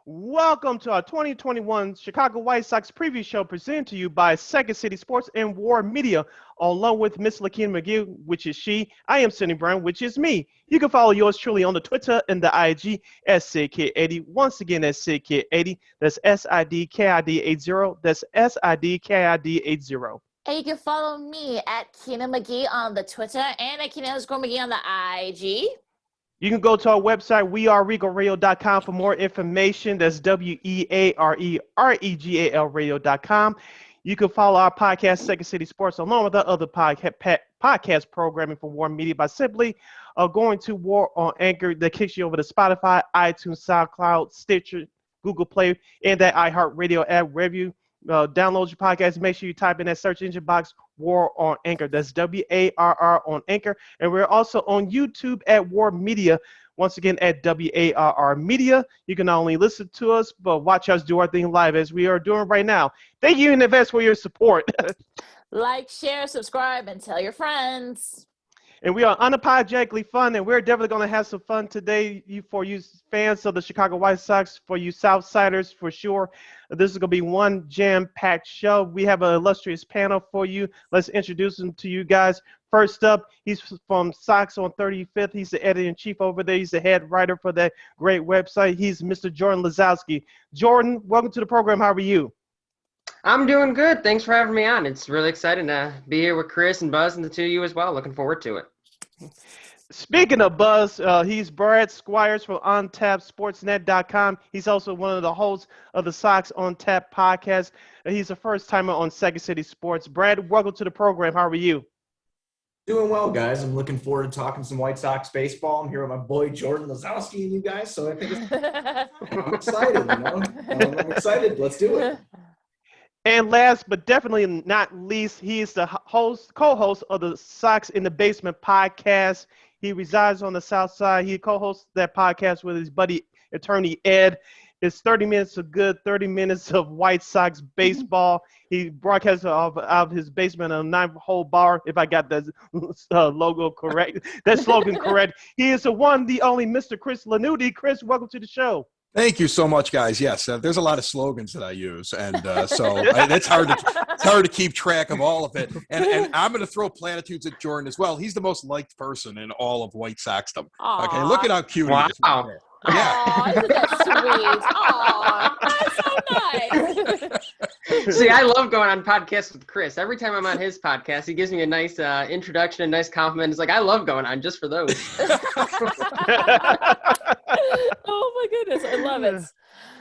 Welcome to our 2021 Chicago White Sox preview show presented to you by Second City Sports and War Media, along with Miss Lakeena McGee, which is she. I am Cindy Brown, which is me. You can follow yours truly on the Twitter and the IG at SidKid80. Once again, that's SidKid80. That's SIDKID80. That's SIDKID80. And you can follow me at Keena McGee on the Twitter and at Keena_McGee on the IG. You can go to our website, weareregalradio.com, for more information. That's WEAREREGAL radio.com. You can follow our podcast, Second City Sports, along with our other podcast programming for War Media by simply going to War on Anchor. That kicks you over to Spotify, iTunes, SoundCloud, Stitcher, Google Play, and that iHeartRadio app. Wherever you download your podcast, make sure you type in that search engine box, War on Anchor. That's WARR on Anchor. And we're also on YouTube at War Media. Once again, at WARR Media. You can not only listen to us, but watch us do our thing live as we are doing right now. Thank you in advance for your support. Like, share, subscribe, and tell your friends. And we are unapologetically fun, and we're definitely going to have some fun today for you fans of the Chicago White Sox, for you Southsiders for sure. This is going to be one jam-packed show. We have an illustrious panel for you. Let's introduce them to you guys. First up, he's from Sox on 35th. He's the editor-in-chief over there. He's the head writer for that great website. He's Mr. Jordan Lazowski. Jordan, welcome to the program. How are you? I'm doing good. Thanks for having me on. It's really exciting to be here with Chris and Buzz and the two of you as well. Looking forward to it. Speaking of Buzz, he's Brad Squires from On Tap Sportsnet.com. He's also one of the hosts of the Sox On Tap podcast. He's a first-timer on Second City Sports. Brad, welcome to the program. How are you? Doing well, guys. I'm looking forward to talking some White Sox baseball. I'm here with my boy Jordan Lazowski and you guys, so I think I'm excited, I'm excited. Let's do it. And last but definitely not least, he is the co-host of the Sox in the Basement podcast. He resides on the South Side. He co-hosts that podcast with his buddy, attorney Ed. It's 30 minutes of good, 30 minutes of White Sox baseball. He broadcasts out of his basement on a 9-hole bar, if I got that logo correct, that slogan correct. He is the one, the only Mr. Chris Lanuti. Chris, welcome to the show. Thank you so much, guys. Yes, there's a lot of slogans that I use, and it's hard to keep track of all of it. And I'm going to throw platitudes at Jordan as well. He's the most liked person in all of White Soxdom. Okay, look at how cute he is. Wow. Yeah. Isn't that sweet? That's so nice. See, I love going on podcasts with Chris. Every time I'm on his podcast, he gives me a nice introduction, a nice compliment. It's like, I love going on just for those. Oh my goodness, I love it.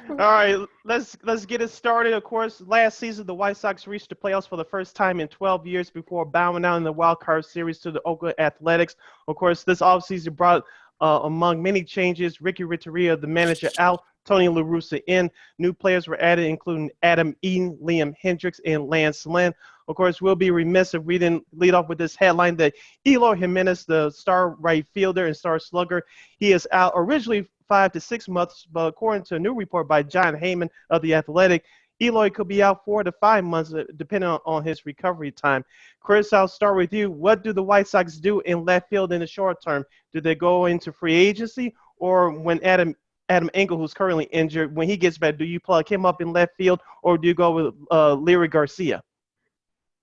All right, let's get it started. Of course, last season the White Sox reached the playoffs for the first time in 12 years before bowing out in the wild card series to the Oakland Athletics. Of course, this offseason brought among many changes, Ricky Renteria, the manager, out, Tony La Russa in. New players were added, including Adam Eaton, Liam Hendricks, and Lance Lynn. Of course, we'll be remiss if we didn't lead off with this headline that Eloy Jimenez, the star right fielder and star slugger, he is out originally 5 to 6 months, but according to a new report by John Heyman of The Athletic, Eloy could be out 4 to 5 months, depending on his recovery time. Chris, I'll start with you. What do the White Sox do in left field in the short term? Do they go into free agency, or when Adam Engel, who's currently injured, when he gets back, do you plug him up in left field, or do you go with Leury Garcia?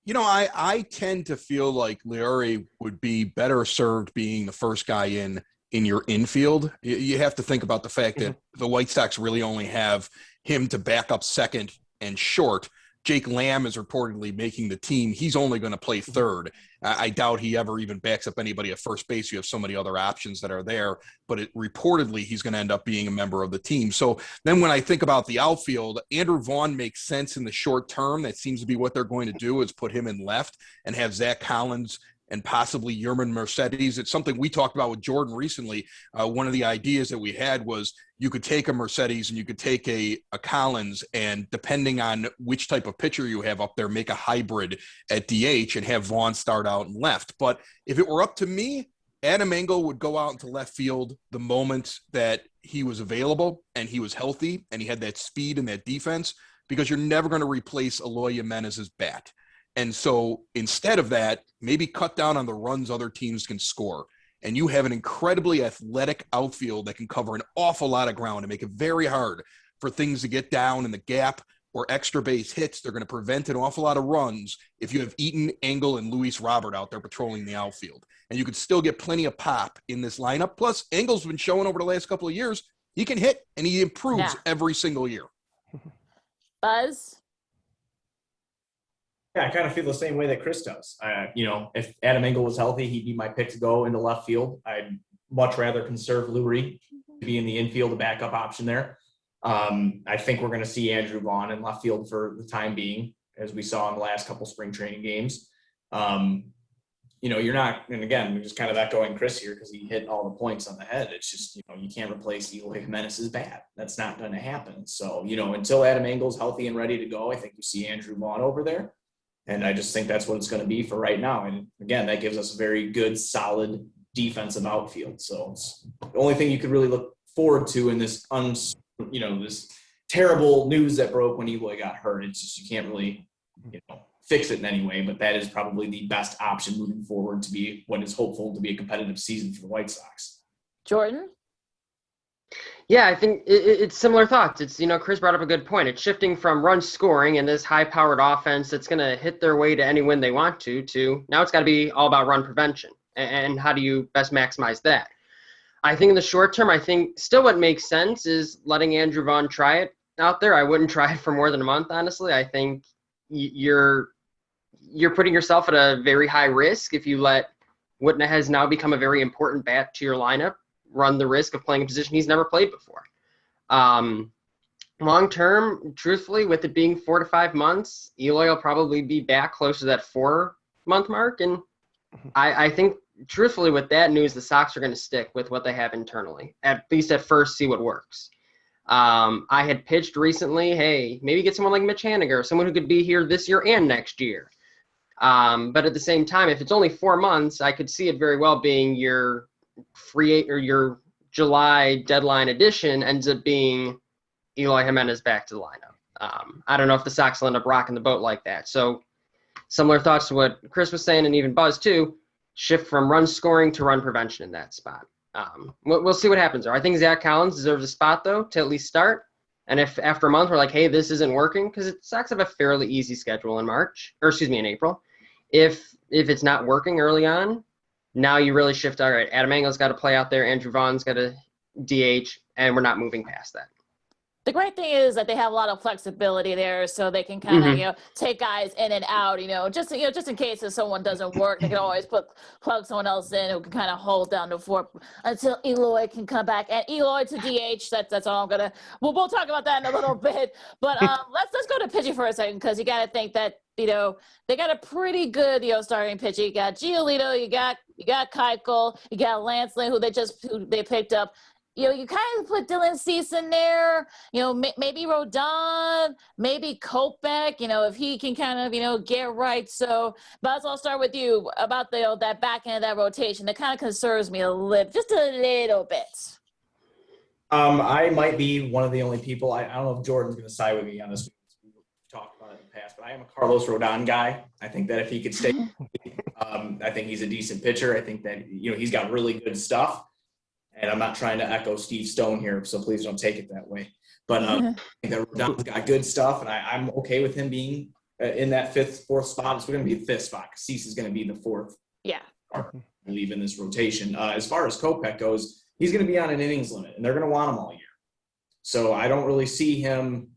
You know, I tend to feel like Leury would be better served being the first guy in your infield. You have to think about the fact that the White Sox really only have him to back up second and short. Jake Lamb is reportedly making the team. He's only going to play third. I doubt he ever even backs up anybody at first base. You have so many other options that are there, but reportedly he's going to end up being a member of the team. So then when I think about the outfield, Andrew Vaughn makes sense in the short term. That seems to be what they're going to do, is put him in left and have Zach Collins and possibly Yerman Mercedes. It's something we talked about with Jordan recently. One of the ideas that we had was you could take a Mercedes and you could take a Collins, and depending on which type of pitcher you have up there, make a hybrid at DH and have Vaughn start out in left. But if it were up to me, Adam Engel would go out into left field the moment that he was available and he was healthy and he had that speed and that defense, because you're never going to replace Eloy Jimenez's bat. And so instead of that, maybe cut down on the runs other teams can score. And you have an incredibly athletic outfield that can cover an awful lot of ground and make it very hard for things to get down in the gap or extra base hits. They're going to prevent an awful lot of runs if you have Eaton, Engel, and Luis Robert out there patrolling the outfield. And you could still get plenty of pop in this lineup. Plus, Engel's been showing over the last couple of years he can hit, and he improves every single year. Buzz? Yeah, I kind of feel the same way that Chris does. If Adam Engel was healthy, he'd be my pick to go into left field. I'd much rather conserve Lurie to be in the infield, a backup option there. I think we're going to see Andrew Vaughn in left field for the time being, as we saw in the last couple spring training games. You're not, and again, we're just kind of echoing Chris here because he hit all the points on the head. It's just, you can't replace Eloy Jimenez's bat. That's not going to happen. So, until Adam Engel's healthy and ready to go, I think you see Andrew Vaughn over there. And I just think that's what it's going to be for right now. And again, that gives us a very good, solid defensive outfield. So it's the only thing you could really look forward to in this, this terrible news that broke when Eloy got hurt. It's just, you can't really, fix it in any way, but that is probably the best option moving forward to be what is hopeful to be a competitive season for the White Sox. Jordan? Yeah, I think it's similar thoughts. It's, Chris brought up a good point. It's shifting from run scoring and this high-powered offense that's going to hit their way to any win they want to now it's got to be all about run prevention. And how do you best maximize that? I think in the short term, I think still what makes sense is letting Andrew Vaughn try it out there. I wouldn't try it for more than a month, honestly. I think you're putting yourself at a very high risk if you let what has now become a very important bat to your lineup run the risk of playing a position he's never played before. Long term, truthfully, with it being 4 to 5 months, Eloy will probably be back close to that 4-month mark. And I think, truthfully, with that news, the Sox are going to stick with what they have internally, at least at first, see what works. I had pitched recently, hey, maybe get someone like Mitch Haniger, someone who could be here this year and next year. But at the same time, if it's only 4 months, I could see it very well being your your July deadline addition ends up being Eloy Jimenez back to the lineup. I don't know if the Sox will end up rocking the boat like that. So similar thoughts to what Chris was saying and even Buzz too, shift from run scoring to run prevention in that spot. We'll see what happens there. I think Zach Collins deserves a spot though to at least start. And if after a month we're like, hey, this isn't working, because the Sox have a fairly easy schedule in April. If it's not working early on, now you really shift. All right, Adam Engel's got to play out there. Andrew Vaughn's got to DH, and we're not moving past that. The great thing is that they have a lot of flexibility there, so they can kind of, take guys in and out, just in case if someone doesn't work, they can always plug someone else in who can kind of hold down the fort until Eloy can come back. And Eloy to DH, that's all I'm gonna. We'll talk about that in a little bit. But let's go to pitching for a second, because you got to think that they got a pretty good starting pitcher. You got Giolito, you got Keuchel, you got Lance Lynn, who they picked up. You kind of put Dylan Cease in there, maybe Rodon, maybe Kopech, if he can kind of, get right. So, Buzz, I'll start with you about that back end of that rotation. That kind of concerns me just a little bit. I might be one of the only people, I don't know if Jordan's going to side with me on this. We've talked about it in the past, but I am a Carlos Rodon guy. I think that if he could stay, I think he's a decent pitcher. I think that, he's got really good stuff. And I'm not trying to echo Steve Stone here, so please don't take it that way. But I think that Rodon's got good stuff, and I'm okay with him being in that fourth spot. It's going to be the fifth spot, because Cease is going to be the fourth. Yeah. I believe in this rotation. As far as Kopech goes, he's going to be on an innings limit, and they're going to want him all year. So I don't really see him.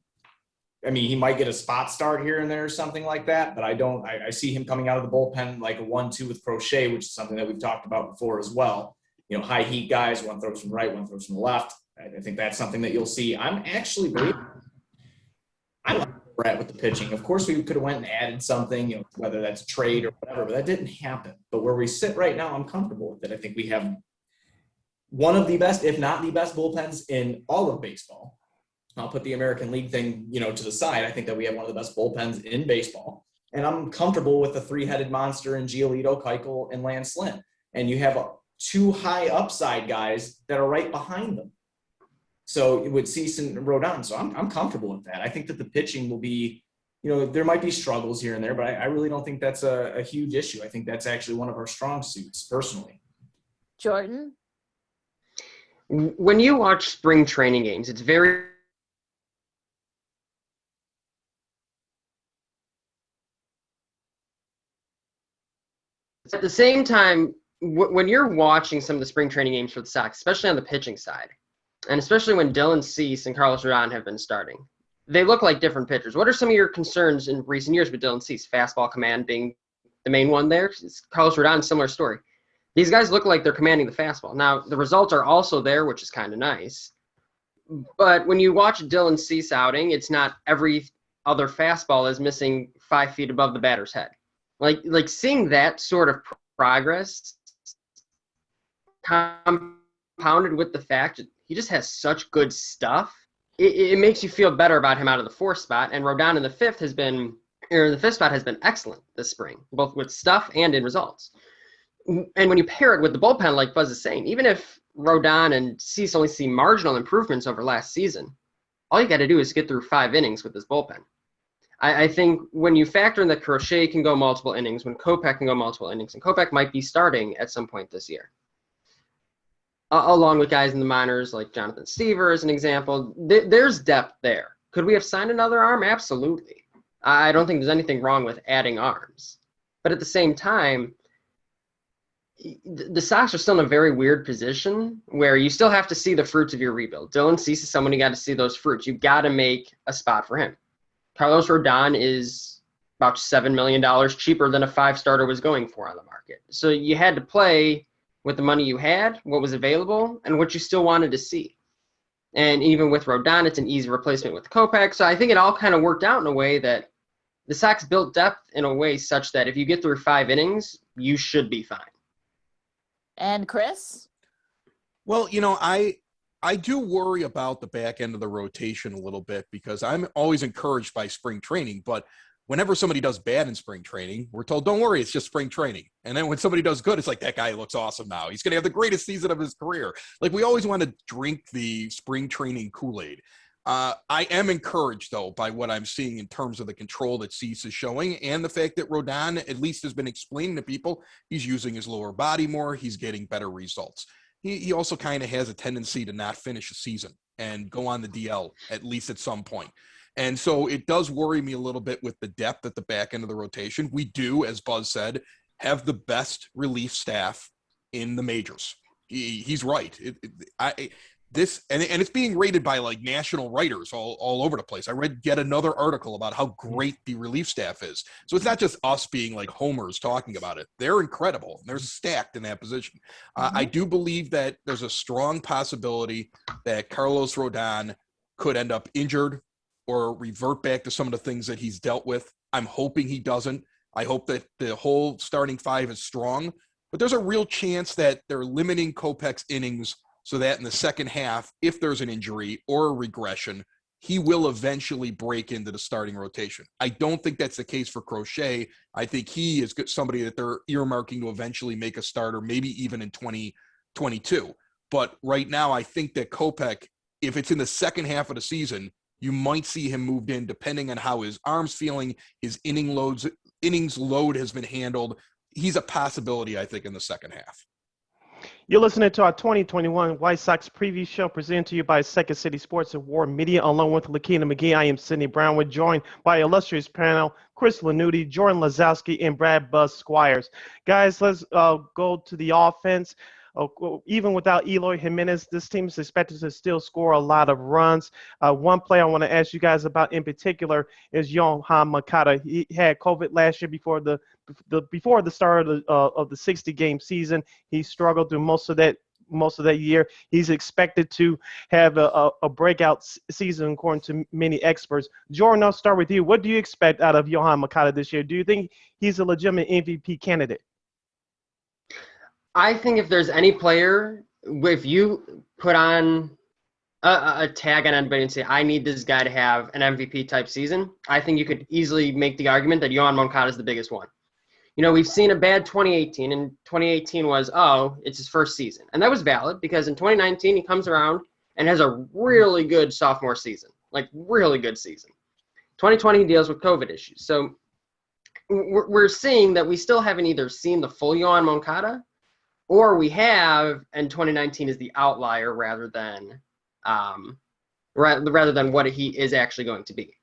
I mean, he might get a spot start here and there or something like that, but I see him coming out of the bullpen like a 1-2 with Crochet, which is something that we've talked about before as well. High heat guys, one throws from the right, one throws from the left. I think that's something that you'll see. I'm like where we're at with the pitching. Of course, we could have went and added something, whether that's a trade or whatever, but that didn't happen. But where we sit right now, I'm comfortable with it. I think we have one of the best, if not the best, bullpens in all of baseball. I'll put the American League thing, to the side. I think that we have one of the best bullpens in baseball. And I'm comfortable with the three-headed monster in Giolito, Keuchel, and Lance Lynn. And you have two high upside guys that are right behind them. So with Cease and Rodon. So I'm comfortable with that. I think that the pitching will be, there might be struggles here and there, but I really don't think that's a huge issue. I think that's actually one of our strong suits, personally. Jordan? When you watch spring training games, it's very at the same time, when you're watching some of the spring training games for the Sox, especially on the pitching side, and especially when Dylan Cease and Carlos Rodon have been starting, they look like different pitchers. What are some of your concerns in recent years with Dylan Cease? Fastball command being the main one there. Carlos Rodon, similar story. These guys look like they're commanding the fastball. Now, the results are also there, which is kind of nice. But when you watch Dylan Cease outing, it's not every other fastball is missing 5 feet above the batter's head. Like seeing that sort of progress compounded with the fact that he just has such good stuff, it makes you feel better about him out of the 4th spot. And Rodon in the 5th spot has been excellent this spring, both with stuff and in results. And when you pair it with the bullpen, like Buzz is saying, even if Rodon and Cease only see marginal improvements over last season, all you got to do is get through 5 innings with this bullpen. I think when you factor in that Crochet can go multiple innings, when Kopech can go multiple innings, and Kopech might be starting at some point this year, along with guys in the minors like Jonathan Stever as an example, there's depth there. Could we have signed another arm? Absolutely. I don't think there's anything wrong with adding arms. But at the same time, the Sox are still in a very weird position where you still have to see the fruits of your rebuild. Dylan Cease is someone you got to see those fruits. You've got to make a spot for him. Carlos Rodon is about $7 million cheaper than a 5-starter was going for on the market. So you had to play with the money you had, what was available, and what you still wanted to see. And even with Rodon, it's an easy replacement with Kopech. So I think it all kind of worked out in a way that the Sox built depth in a way such that if you get through 5 innings, you should be fine. And Chris? Well, I do worry about the back end of the rotation a little bit because I'm always encouraged by spring training. But whenever somebody does bad in spring training, we're told, don't worry, it's just spring training. And then when somebody does good, it's like, that guy looks awesome now. He's going to have the greatest season of his career. Like, we always want to drink the spring training Kool-Aid. I am encouraged, though, by what I'm seeing in terms of the control that Cease is showing and the fact that Rodon at least has been explaining to people he's using his lower body more. He's getting better results. He also kind of has a tendency to not finish a season and go on the DL, at least at some point. And so it does worry me a little bit with the depth at the back end of the rotation. We do, as Buzz said, have the best relief staff in the majors. He's right. And it's being rated by like national writers all over the place. I read yet another article about how great the relief staff is. So it's not just us being like homers talking about it. They're incredible. They're stacked in that position. I do believe that there's a strong possibility that Carlos Rodon could end up injured or revert back to some of the things that he's dealt with. I'm hoping he doesn't. I hope that the whole starting 5 is strong. But there's a real chance that they're limiting Kopech's innings so that in the second half, if there's an injury or a regression, he will eventually break into the starting rotation. I don't think that's the case for Crochet. I think he is somebody that they're earmarking to eventually make a starter, maybe even in 2022. But right now, I think that Kopech, if it's in the second half of the season, you might see him moved in depending on how his arm's feeling, his innings load has been handled. He's a possibility, I think, in the second half. You're listening to our 2021 White Sox preview show presented to you by Second City Sports and War Media, along with Lakeena McGee. I am Sidney Brown. We're joined by illustrious panel, Chris Lanuti, Jordan Lazowski, and Brad Buzz Squires. Guys, let's go to the offense. Even without Eloy Jimenez, this team is expected to still score a lot of runs. One player I want to ask you guys about in particular is Yohan Moncada. He had COVID last year before the start of the 60-game season. He struggled through most of that year. He's expected to have a breakout season, according to many experts. Jordan, I'll start with you. What do you expect out of Yohan Moncada this year? Do you think he's a legitimate MVP candidate? I think if there's any player, if you put on a tag on anybody and say, I need this guy to have an MVP type season, I think you could easily make the argument that Yohan Moncada is the biggest one. We've seen a bad 2018, and 2018 was, it's his first season. And that was valid because in 2019, he comes around and has a really good sophomore season, like really good season. 2020, he deals with COVID issues. So we're seeing that we still haven't either seen the full Yohan Moncada, or we have, and 2019 is the outlier rather than what he is actually going to be.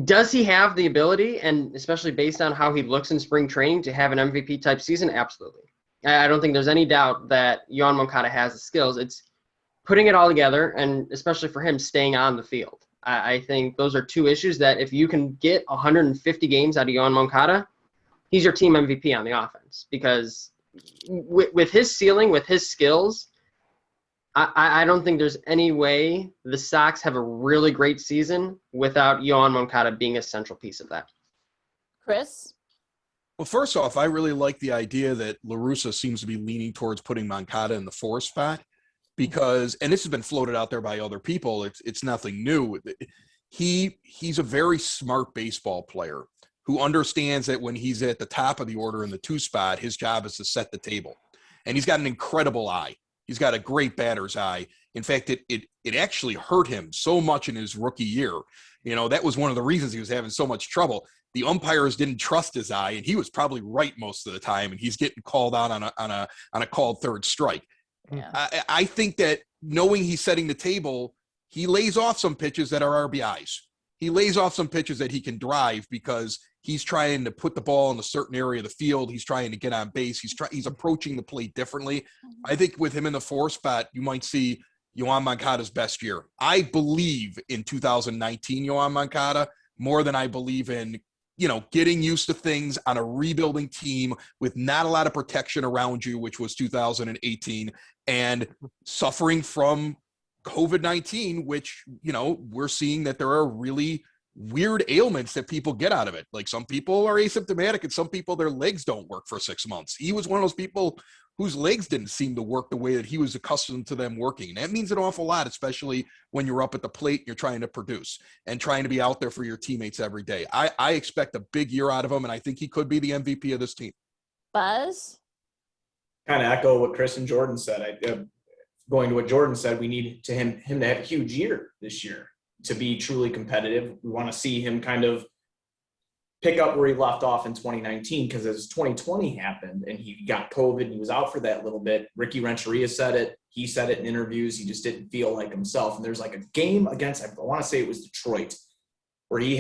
Does he have the ability, and especially based on how he looks in spring training, to have an MVP type season? Absolutely. I don't think there's any doubt that Yohan Moncada has the skills. It's putting it all together, and especially for him, staying on the field. I think those are two issues that if you can get 150 games out of Yohan Moncada, he's your team MVP on the offense. Because with his ceiling, with his skills, I don't think there's any way the Sox have a really great season without Yohan Moncada being a central piece of that. Chris? Well, first off, I really like the idea that La Russa seems to be leaning towards putting Moncada in the 4 spot because, and this has been floated out there by other people, it's nothing new. He's a very smart baseball player who understands that when he's at the top of the order in the 2 spot, his job is to set the table. And he's got an incredible eye. He's got a great batter's eye. In fact, it actually hurt him so much in his rookie year. You know, that was one of the reasons he was having so much trouble. The umpires didn't trust his eye, and he was probably right most of the time, and he's getting called out on a called third strike. Yeah. I think that knowing he's setting the table, he lays off some pitches that are RBIs. He lays off some pitches that he can drive because he's trying to put the ball in a certain area of the field. He's trying to get on base. He's approaching the plate differently. I think with him in the 4 spot, you might see Yohan Moncada's best year. I believe in 2019 Yohan Moncada more than I believe in, getting used to things on a rebuilding team with not a lot of protection around you, which was 2018, and suffering from COVID-19, which, we're seeing that there are really weird ailments that people get out of it. Like some people are asymptomatic and some people, their legs don't work for 6 months. He was one of those people whose legs didn't seem to work the way that he was accustomed to them working. And that means an awful lot, especially when you're up at the plate and you're trying to produce and trying to be out there for your teammates every day. I expect a big year out of him, and I think he could be the MVP of this team. Buzz? Kind of echo what Chris and Jordan said. Going to what Jordan said, we need him to have a huge year this year to be truly competitive. We want to see him kind of pick up where he left off in 2019, because as 2020 happened and he got COVID and he was out for that little bit, Ricky Renteria said it. He said it in interviews. He just didn't feel like himself. And there's like a game against, I want to say it was Detroit, where he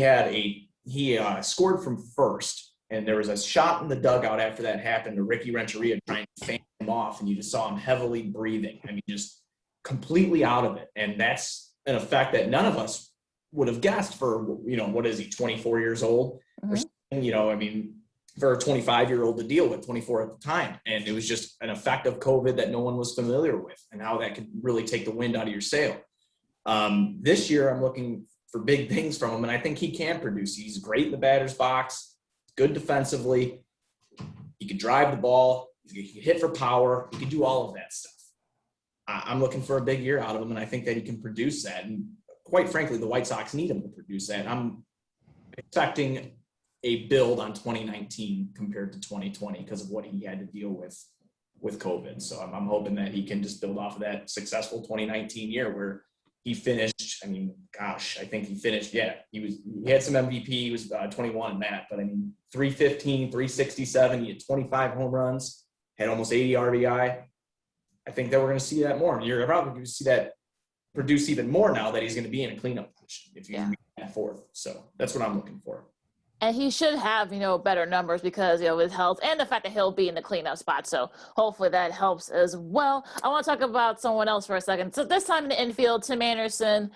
scored from first, and there was a shot in the dugout after that happened to Ricky Renteria trying to fan him off, and you just saw him heavily breathing. I mean, just completely out of it. And that's an effect that none of us would have guessed for, what is he, 24 years old? Or something, for a 25-year-old to deal with, 24 at the time. And it was just an effect of COVID that no one was familiar with, and how that could really take the wind out of your sail. This year, I'm looking for big things from him, and I think he can produce. He's great in the batter's box, good defensively. He can drive the ball. He can hit for power. He can do all of that stuff. I'm looking for a big year out of him, and I think that he can produce that. And quite frankly, the White Sox need him to produce that. I'm expecting a build on 2019 compared to 2020 because of what he had to deal with COVID. So I'm hoping that he can just build off of that successful 2019 year where he finished. I think he finished. Yeah, he had some MVP. He was 21 in that, but 315, 367. He had 25 home runs, had almost 80 RBI. I think that we're going to see that more. And you're probably going to see that produce even more now that he's going to be in a cleanup position if he's at 4th. So that's what I'm looking for. And he should have, better numbers because, with health and the fact that he'll be in the cleanup spot. So hopefully that helps as well. I want to talk about someone else for a second. So this time in the infield, Tim Anderson,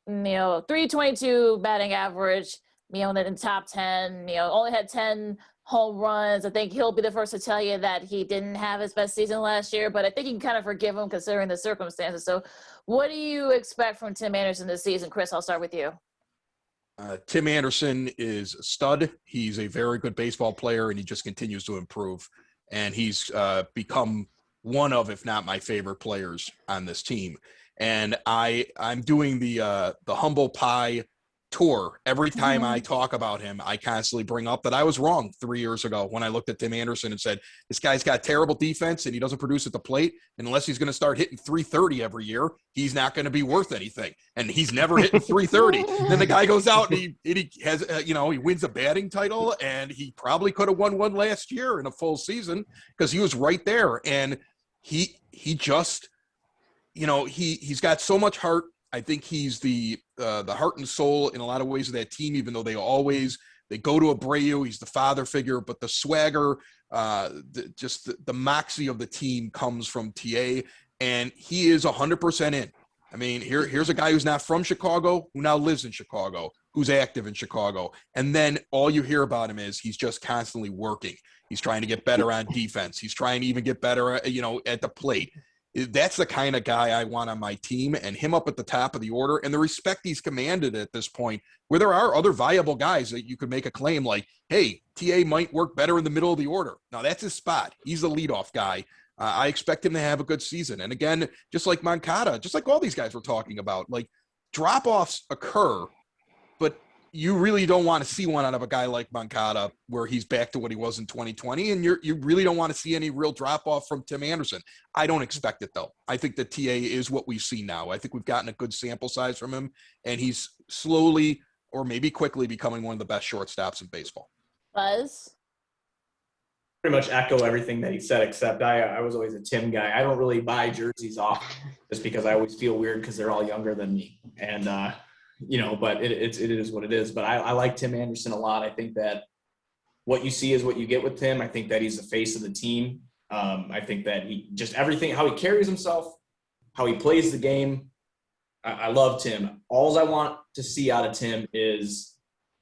322 batting average, in the top 10, only had 10 home runs. I think he'll be the first to tell you that he didn't have his best season last year, but I think you can kind of forgive him considering the circumstances. So what do you expect from Tim Anderson this season? Chris, I'll start with you. Tim Anderson is a stud. He's a very good baseball player, and he just continues to improve. And he's become one of, if not my favorite players on this team. And I'm doing the humble pie tour. Every time I talk about him, I constantly bring up that I was wrong 3 years ago when I looked at Tim Anderson and said, this guy's got terrible defense and he doesn't produce at the plate. And unless he's going to start hitting 330 every year, he's not going to be worth anything. And he's never hitting 330. Then the guy goes out and he has, he wins a batting title, and he probably could have won one last year in a full season because he was right there. And he just, he's got so much heart. I think he's the heart and soul in a lot of ways of that team, even though they go to Abreu. He's the father figure, but the swagger, the moxie of the team comes from TA, and he is 100% in. I mean, here's a guy who's not from Chicago, who now lives in Chicago, who's active in Chicago. And then all you hear about him is he's just constantly working. He's trying to get better on defense. He's trying to even get better, at the plate. That's the kind of guy I want on my team, and him up at the top of the order, and the respect he's commanded at this point, where there are other viable guys that you could make a claim like, hey, TA might work better in the middle of the order. Now, that's his spot. He's the leadoff guy. I expect him to have a good season. And again, just like Moncada, just like all these guys we're talking about, like drop-offs occur, but you really don't want to see one out of a guy like Moncada where he's back to what he was in 2020, and you really don't want to see any real drop-off from Tim Anderson. I don't expect it, though. I think that TA is what we see now. I think we've gotten a good sample size from him, and he's slowly or maybe quickly becoming one of the best shortstops in baseball. Buzz? Pretty much echo everything that he said, except I was always a Tim guy. I don't really buy jerseys off just because I always feel weird because they're all younger than me. And, but it is what it is. But I like Tim Anderson a lot. I think that what you see is what you get with Tim. I think that he's the face of the team. I think that he just everything, how he carries himself, how he plays the game. I love Tim. All I want to see out of Tim is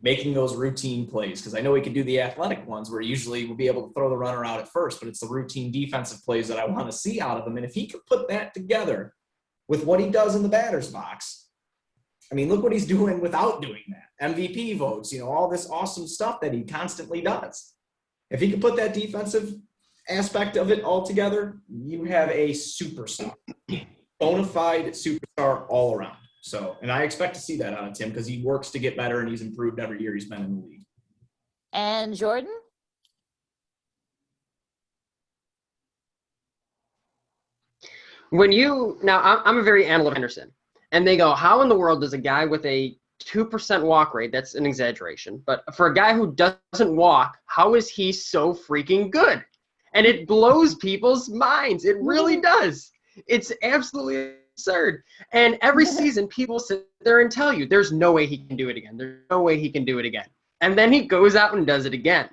making those routine plays, because I know he can do the athletic ones where usually we'll be able to throw the runner out at first, but it's the routine defensive plays that I want to see out of him. And if he could put that together with what he does in the batter's box, I mean, look what he's doing without doing that. MVP votes, all this awesome stuff that he constantly does. If he could put that defensive aspect of it all together, you have a superstar, bona fide superstar all around. So, and I expect to see that out of Tim because he works to get better and he's improved every year he's been in the league. And Jordan? I'm a very analytical Anderson, and they go, how in the world does a guy with a 2% walk rate, that's an exaggeration, but for a guy who doesn't walk, how is he so freaking good? And it blows people's minds. It really does. It's absolutely absurd. And every season, people sit there and tell you, there's no way he can do it again. There's no way he can do it again. And then he goes out and does it again.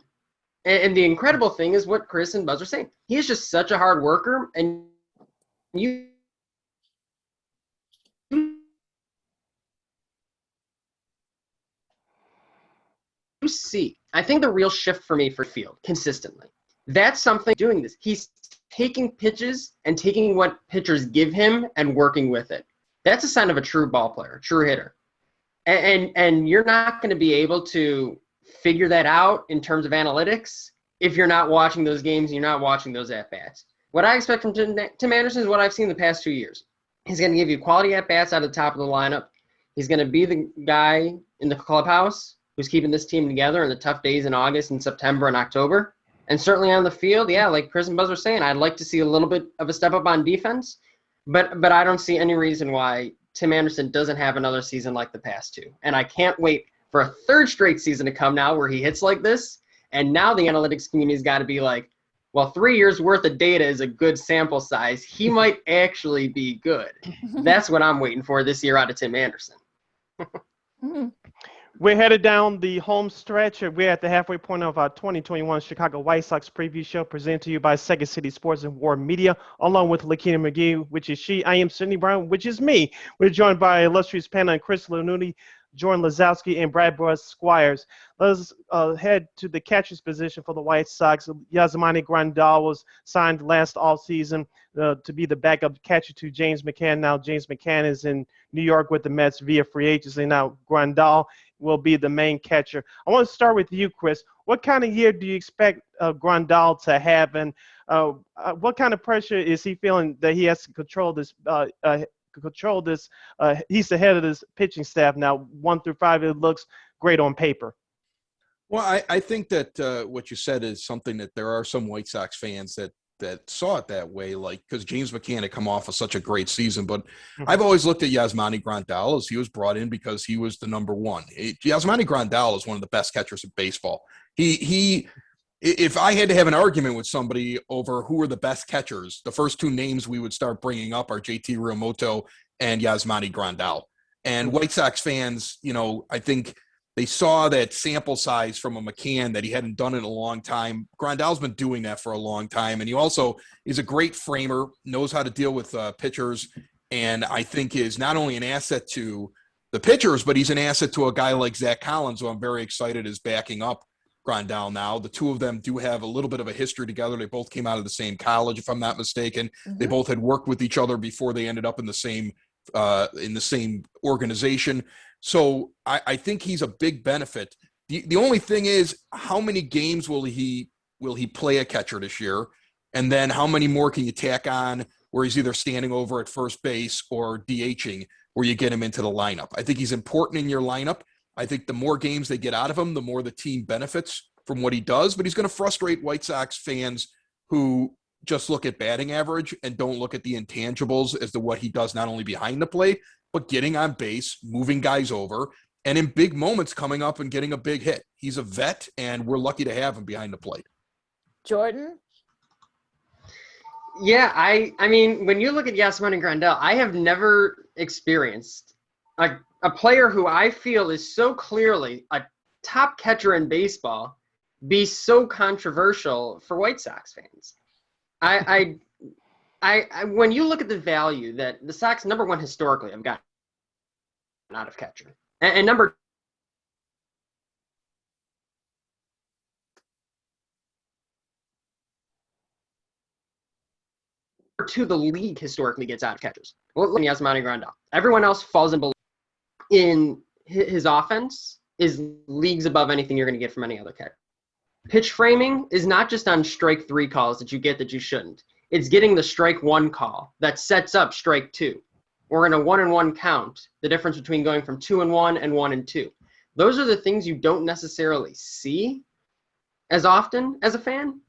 And the incredible thing is what Chris and Buzz are saying. He is just such a hard worker, and you see, I think the real shift for me for field consistently, that's something doing this. He's taking pitches and taking what pitchers give him and working with it. That's a sign of a true ball player, true hitter. And you're not going to be able to figure that out in terms of analytics if you're not watching those games, you're not watching those at-bats. What I expect from Tim Anderson is what I've seen the past 2 years. He's going to give you quality at-bats out of the top of the lineup. He's going to be the guy in the clubhouse who's keeping this team together in the tough days in August and September and October. And certainly on the field, yeah, like Chris and Buzz were saying, I'd like to see a little bit of a step up on defense, but I don't see any reason why Tim Anderson doesn't have another season like the past two. And I can't wait for a third straight season to come now where he hits like this. And now the analytics community's got to be like, well, 3 years worth of data is a good sample size. He might actually be good. That's what I'm waiting for this year out of Tim Anderson. We're headed down the home stretch. We're at the halfway point of our 2021 Chicago White Sox preview show presented to you by Second City Sports and War Media, along with Lakeena McGee, which is she. I am Sidney Brown, which is me. We're joined by illustrious panel Chris Lanuti, Jordan Lazowski, and Brad Squires. Let's head to the catcher's position for the White Sox. Yasmani Grandal was signed last offseason to be the backup catcher to James McCann. Now James McCann is in New York with the Mets via free agency. Now Grandal will be the main catcher. I want to start with you, Chris. What kind of year do you expect Grandal to have, and what kind of pressure is he feeling that he has to control this? He's the head of this pitching staff now. 1 through 5, it looks great on paper. Well, I think that what you said is something that there are some White Sox fans that saw it that way, like because James McCann had come off of such a great season. But I've always looked at Yasmani Grandal as he was brought in because he was the number one. Yasmani Grandal is one of the best catchers in baseball. If I had to have an argument with somebody over who are the best catchers, the first two names we would start bringing up are JT Realmuto and Yasmani Grandal. And White Sox fans, I think they saw that sample size from a McCann that he hadn't done in a long time. Grandal's been doing that for a long time. And he also is a great framer, knows how to deal with pitchers, and I think is not only an asset to the pitchers, but he's an asset to a guy like Zach Collins, who I'm very excited is backing up Grandal now. The two of them do have a little bit of a history together. They both came out of the same college, if I'm not mistaken. Mm-hmm. They both had worked with each other before they ended up in the same organization. So I think he's a big benefit. The only thing is, how many games will he play a catcher this year? And then how many more can you tack on where he's either standing over at first base or DHing, where you get him into the lineup? I think he's important in your lineup. I think the more games they get out of him, the more the team benefits from what he does. But he's going to frustrate White Sox fans who just look at batting average and don't look at the intangibles as to what he does, not only behind the plate, but getting on base, moving guys over, and in big moments coming up and getting a big hit. He's a vet, and we're lucky to have him behind the plate. Jordan? Yeah, I mean, when you look at Yasmani Grandal, I have never experienced a player who I feel is so clearly a top catcher in baseball be so controversial for White Sox fans. I when you look at the value that the Sox, number one, historically have gotten out of catcher, and number two, the league historically gets out of catchers. Well, Yasmani Grandal. Everyone else falls in below. In his offense is leagues above anything you're going to get from any other catcher. Pitch framing is not just on strike 3 calls that you get that you shouldn't. It's getting the strike 1 call that sets up strike 2. Or in a 1-1 count, the difference between going from 2-1 and 1-2. Those are the things you don't necessarily see as often as a fan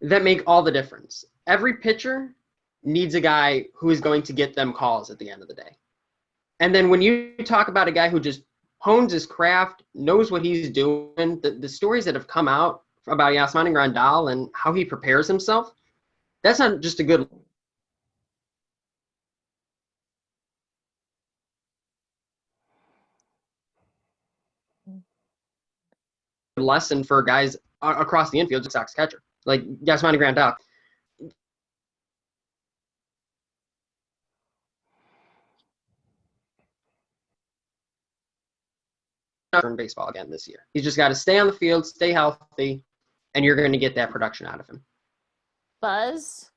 that make all the difference. Every pitcher needs a guy who is going to get them calls at the end of the day. And then when you talk about a guy who just hones his craft, knows what he's doing, the stories that have come out about Yasmani Grandal and how he prepares himself, that's not just a good lesson for guys across the infield, Sox catcher, like Yasmani Grandal. In baseball again this year. He's just got to stay on the field, stay healthy, and you're going to get that production out of him. Buzz?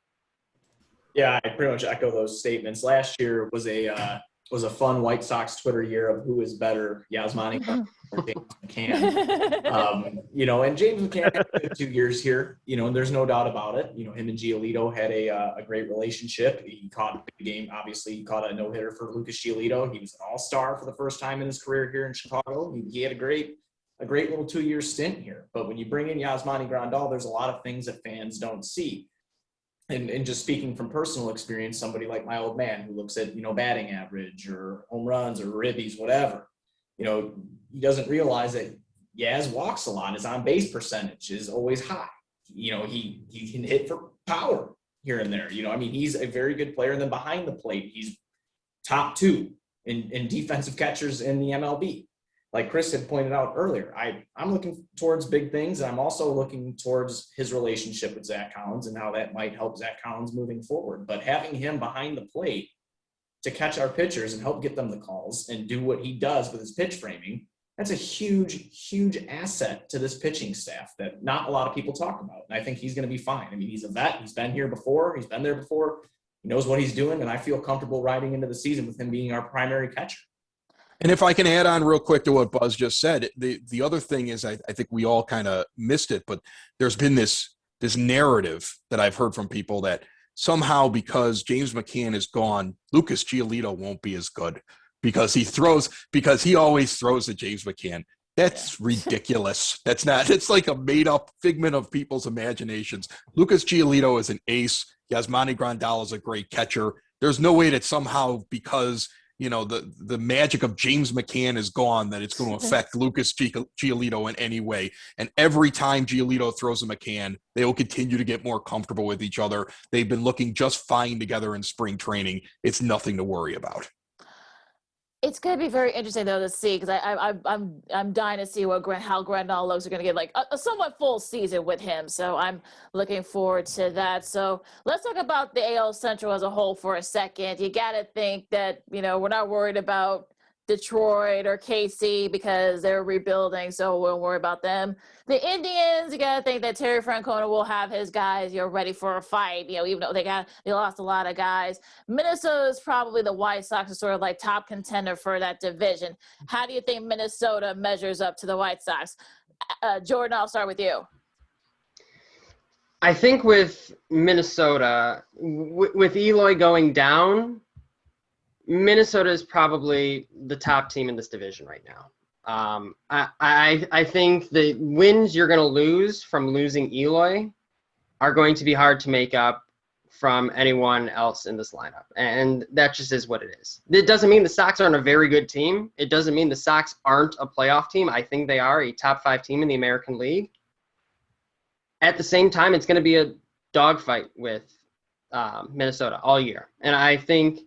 Yeah, I pretty much echo those statements. Last year was a fun White Sox Twitter year of who is better, Yasmani or James McCann. And James McCann had 2 years here, and there's no doubt about it. Him and Giolito had a great relationship. He caught a big game. Obviously, he caught a no-hitter for Lucas Giolito. He was an all-star for the first time in his career here in Chicago. He had a great little 2-year stint here. But when you bring in Yasmani Grandal, there's a lot of things that fans don't see. And just speaking from personal experience, somebody like my old man who looks at, batting average or home runs or ribbies, whatever, he doesn't realize that Yaz walks a lot. His on-base percentage is always high. He can hit for power here and there. He's a very good player. And then behind the plate, he's top 2 in defensive catchers in the MLB. Like Chris had pointed out earlier, I'm looking towards big things, and I'm also looking towards his relationship with Zach Collins and how that might help Zach Collins moving forward. But having him behind the plate to catch our pitchers and help get them the calls and do what he does with his pitch framing, that's a huge, huge asset to this pitching staff that not a lot of people talk about. And I think he's going to be fine. He's a vet. He's been here before. He's been there before. He knows what he's doing, and I feel comfortable riding into the season with him being our primary catcher. And if I can add on real quick to what Buzz just said, the other thing is I think we all kind of missed it, but there's been this narrative that I've heard from people that somehow because James McCann is gone, Lucas Giolito won't be as good because he always throws at James McCann. That's ridiculous. That's not. It's like a made-up figment of people's imaginations. Lucas Giolito is an ace. Yasmani Grandal is a great catcher. There's no way that somehow because the magic of James McCann is gone, that it's going to affect Lucas Giolito in any way. And every time Giolito throws a McCann, they will continue to get more comfortable with each other. They've been looking just fine together in spring training. It's nothing to worry about. It's going to be very interesting, though, to see, because I'm dying to see how Grandal looks. Are going to get like a somewhat full season with him, so I'm looking forward to that. So let's talk about the AL Central as a whole for a second. You got to think that we're not worried about Detroit or KC because they're rebuilding, so we won't worry about them. The Indians, you got to think that Terry Francona will have his guys, ready for a fight. Even though they lost a lot of guys. Minnesota is probably the White Sox are sort of like top contender for that division. How do you think Minnesota measures up to the White Sox? Jordan, I'll start with you. I think with Minnesota, with Eloy going down, Minnesota is probably the top team in this division right now. I think the wins you're going to lose from losing Eloy are going to be hard to make up from anyone else in this lineup. And that just is what it is. It doesn't mean the Sox aren't a very good team. It doesn't mean the Sox aren't a playoff team. I think they are a top 5 team in the American League. At the same time, it's going to be a dogfight with Minnesota all year. And I think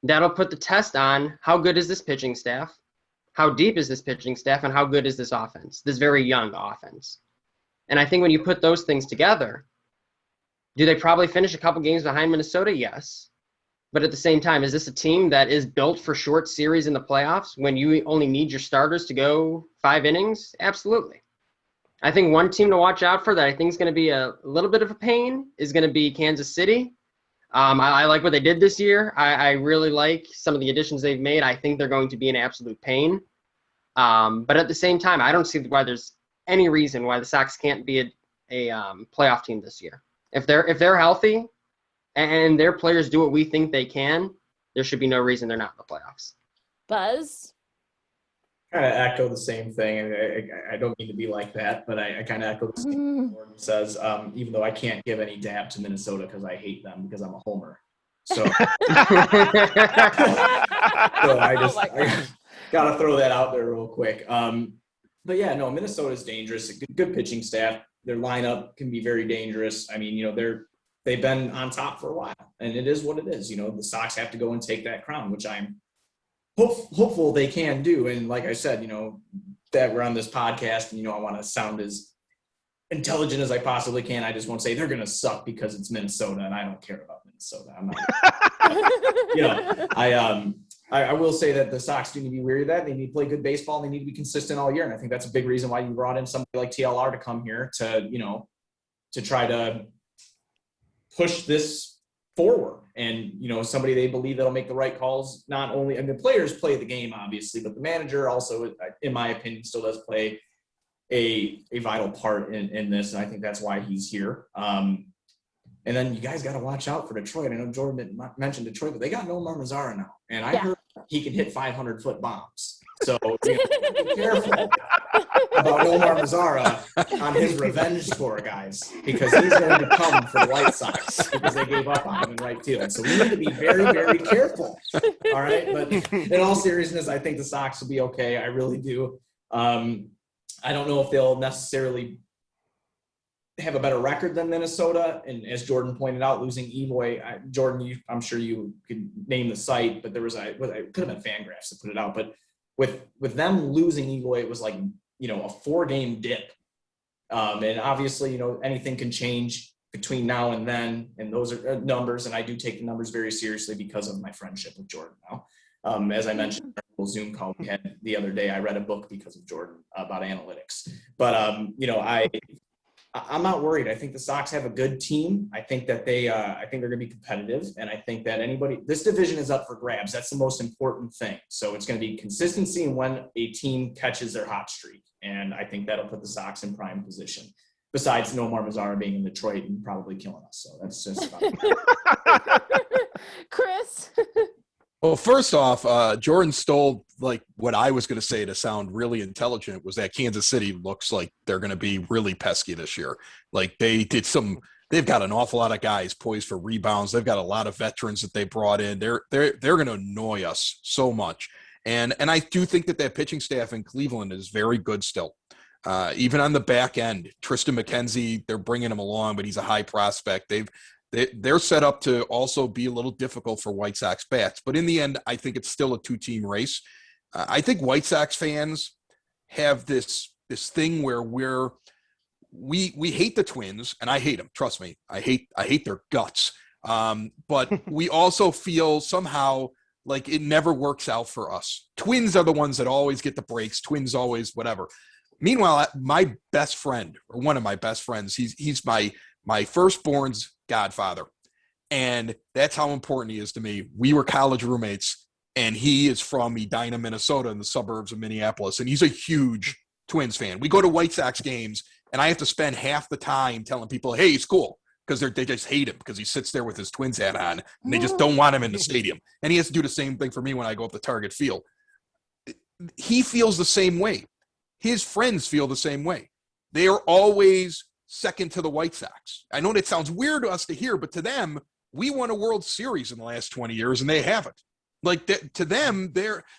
that'll put the test on how good is this pitching staff, how deep is this pitching staff, and how good is this offense, this very young offense. And I think when you put those things together, do they probably finish a couple games behind Minnesota? Yes. But at the same time, is this a team that is built for short series in the playoffs when you only need your starters to go 5 innings? Absolutely. I think one team to watch out for that I think is going to be a little bit of a pain is going to be Kansas City. I like what they did this year. I really like some of the additions they've made. I think they're going to be an absolute pain. But at the same time, I don't see why there's any reason why the Sox can't be a playoff team this year. If they're healthy and their players do what we think they can, there should be no reason they're not in the playoffs. Buzz? Kind of echo the same thing, and I don't mean to be like that, but I kind of echo the same thing Gordon says, even though I can't give any dap to Minnesota because I hate them because I'm a homer. So, so I got to throw that out there real quick. But yeah, no, Minnesota's dangerous. Good pitching staff. Their lineup can be very dangerous. I mean, they've been on top for a while, and it is what it is. The Sox have to go and take that crown, which I'm hopeful they can do. And like I said, that we're on this podcast and, I want to sound as intelligent as I possibly can. I just won't say they're going to suck because it's Minnesota and I don't care about Minnesota. I'm not, I will say that the Sox do need to be wary of that. They need to play good baseball. And they need to be consistent all year. And I think that's a big reason why you brought in somebody like TLR to come here to try to push this forward. And, somebody they believe that'll make the right calls, not only, and the players play the game, obviously, but the manager also, in my opinion, still does play a vital part in this. And I think that's why he's here. And then you guys got to watch out for Detroit. I know Jordan mentioned Detroit, but they got Nomar Mazara now. And I heard he can hit 500-foot bombs. So be careful about Nomar Mazara on his revenge tour, guys, because he's going to come for the White Sox because they gave up on him in right field. So we need to be very, very careful. All right. But in all seriousness, I think the Sox will be okay. I really do. I don't know if they'll necessarily have a better record than Minnesota. And as Jordan pointed out, losing Eloy, Jordan, I'm sure you could name the site, but it could have been Fangraphs that put it out. But with them losing Eloy, it was like, a 4-game dip. And obviously, anything can change between now and then. And those are numbers. And I do take the numbers very seriously because of my friendship with Jordan now. As I mentioned in our Zoom call we had the other day, I read a book because of Jordan about analytics. But, I'm not worried. I think the Sox have a good team. I think that I think they're going to be competitive. And I think that this division is up for grabs. That's the most important thing. So it's going to be consistency and when a team catches their hot streak. And I think that'll put the Sox in prime position. Besides Nomar Mazara being in Detroit and probably killing us. So that's just about it. Chris? Well, first off, Jordan stole like what I was going to say to sound really intelligent was that Kansas City looks like they're going to be really pesky this year. Like they did some they've got an awful lot of guys poised for rebounds. They've got a lot of veterans that they brought in. They're going to annoy us so much. And I do think that pitching staff in Cleveland is very good still. Even on the back end, Tristan McKenzie, they're bringing him along, but he's a high prospect. They're set up to also be a little difficult for White Sox bats. But in the end, I think it's still a two-team race. I think White Sox fans have this thing where we hate the Twins, and I hate them. Trust me, I hate their guts. But we also feel somehow like it never works out for us. Twins are the ones that always get the breaks. Twins always whatever. Meanwhile, my best friend, or one of my best friends, he's my firstborn's godfather, and that's how important he is to me. We were college roommates, and he is from Edina, Minnesota, in the suburbs of Minneapolis, and he's a huge Twins fan. We go to White Sox games, and I have to spend half the time telling people, hey, he's cool, because they just hate him because he sits there with his Twins hat on, and they just don't want him in the stadium. And he has to do the same thing for me when I go up to Target Field. He feels the same way. His friends feel the same way. They are always second to the White Sox. I know that sounds weird to us to hear, but to them, we won a World Series in the last 20 years, and they haven't. Like, to them,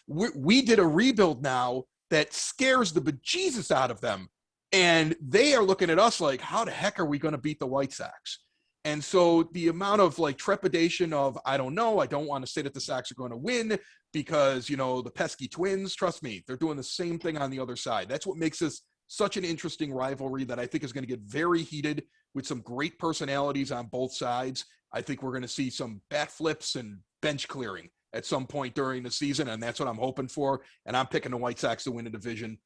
we did a rebuild now that scares the bejesus out of them, and they are looking at us like, how the heck are we going to beat the White Sox? And so the amount of like trepidation of, I don't know, I don't want to say that the Sox are going to win because, the pesky Twins, trust me, they're doing the same thing on the other side. That's what makes this such an interesting rivalry that I think is going to get very heated with some great personalities on both sides. I think we're going to see some bat flips and bench clearing at some point during the season, and that's what I'm hoping for. And I'm picking the White Sox to win the division.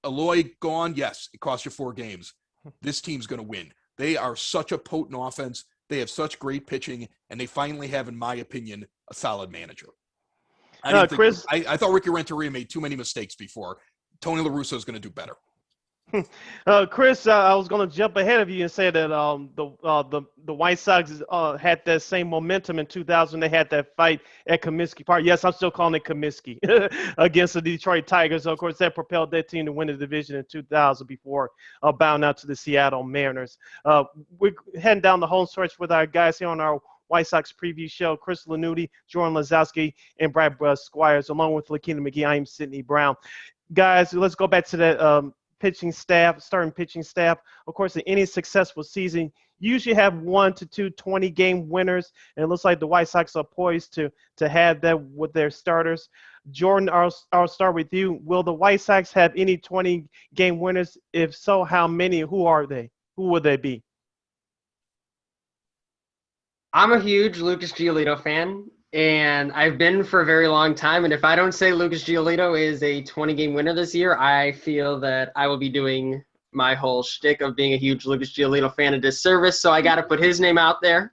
Eloy gone, yes, it cost you 4 games. This team's going to win. They are such a potent offense. They have such great pitching, and they finally have, in my opinion, a solid manager. Chris, I thought Ricky Renteria made too many mistakes before. Tony La Russa is going to do better. Chris, I was going to jump ahead of you and say that the White Sox had that same momentum in 2000. They had that fight at Comiskey Park. Yes, I'm still calling it Comiskey against the Detroit Tigers. So, of course, that propelled that team to win the division in 2000 before bowing out to the Seattle Mariners. We're heading down the home stretch with our guys here on our White Sox preview show. Chris Lanuti, Jordan Lazowski, and Brad Squires, along with Lakeena McGee. I am Sidney Brown. Guys, let's go back to that starting pitching staff. Of course, in any successful season, you usually have 1 to 2 20-game winners, and it looks like the White Sox are poised to have that with their starters. Jordan, I'll start with you. Will the White Sox have any 20-game winners? If so, how many? Who are they? Who would they be? I'm a huge Lucas Giolito fan, and I've been for a very long time. And if I don't say Lucas Giolito is a 20-game winner this year, I feel that I will be doing my whole shtick of being a huge Lucas Giolito fan a disservice. So I got to put his name out there.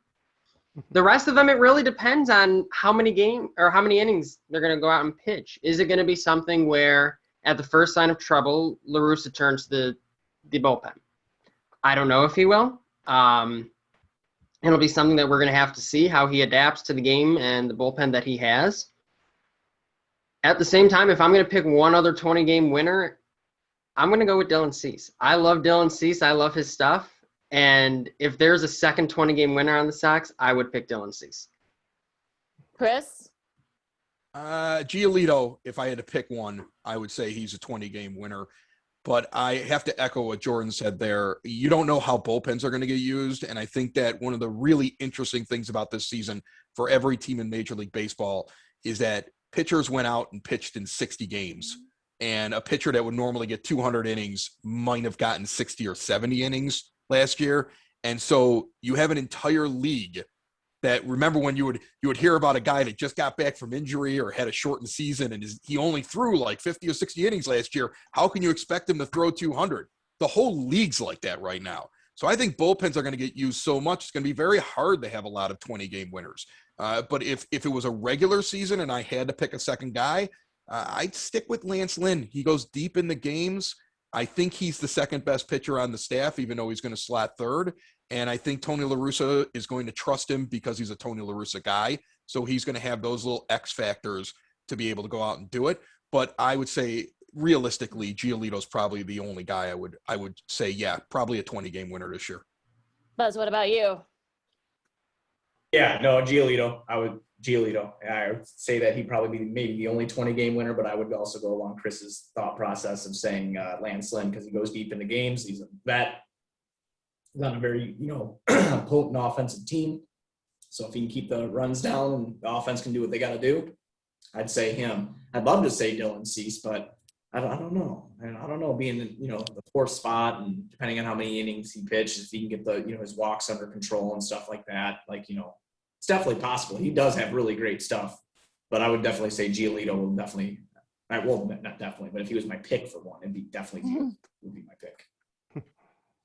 The rest of them, it really depends on how many innings they're going to go out and pitch. Is it going to be something where at the first sign of trouble, La Russa turns to the bullpen? I don't know if he will. It'll be something that we're going to have to see how he adapts to the game and the bullpen that he has. At the same time, if I'm going to pick one other 20-game winner, I'm going to go with Dylan Cease. I love Dylan Cease. I love his stuff. And if there's a second 20-game winner on the Sox, I would pick Dylan Cease. Chris? Giolito, if I had to pick one, I would say he's a 20-game winner. But I have to echo what Jordan said there. You don't know how bullpens are going to get used. And I think that one of the really interesting things about this season for every team in Major League Baseball is that pitchers went out and pitched in 60 games. And a pitcher that would normally get 200 innings might have gotten 60 or 70 innings last year. And so you have an entire league that, remember when you would hear about a guy that just got back from injury or had a shortened season and he only threw like 50 or 60 innings last year. How can you expect him to throw 200? The whole league's like that right now. So I think bullpens are going to get used so much. It's going to be very hard to have a lot of 20-game winners. But if it was a regular season and I had to pick a second guy, I'd stick with Lance Lynn. He goes deep in the games. I think he's the second best pitcher on the staff, even though he's going to slot third. And I think Tony La Russa is going to trust him because he's a Tony La Russa guy. So he's going to have those little X factors to be able to go out and do it. But I would say, realistically, Giolito's probably the only guy I would say, yeah, probably a 20-game winner this year. Buzz, what about you? Yeah, no, Giolito. Giolito. I would say that he'd probably be maybe the only 20-game winner, but I would also go along Chris's thought process of saying Lance Lynn because he goes deep in the games. He's a vet. He's on a very, potent offensive team. So if he can keep the runs down and the offense can do what they got to do, I'd say him. I'd love to say Dylan Cease, but I don't know. I don't know being in, the fourth spot and depending on how many innings he pitches, if he can get the, his walks under control and stuff like that. It's definitely possible. He does have really great stuff, but I would definitely say Giolito will definitely, not definitely, but if he was my pick for one, it'd be definitely Giolito would be my pick.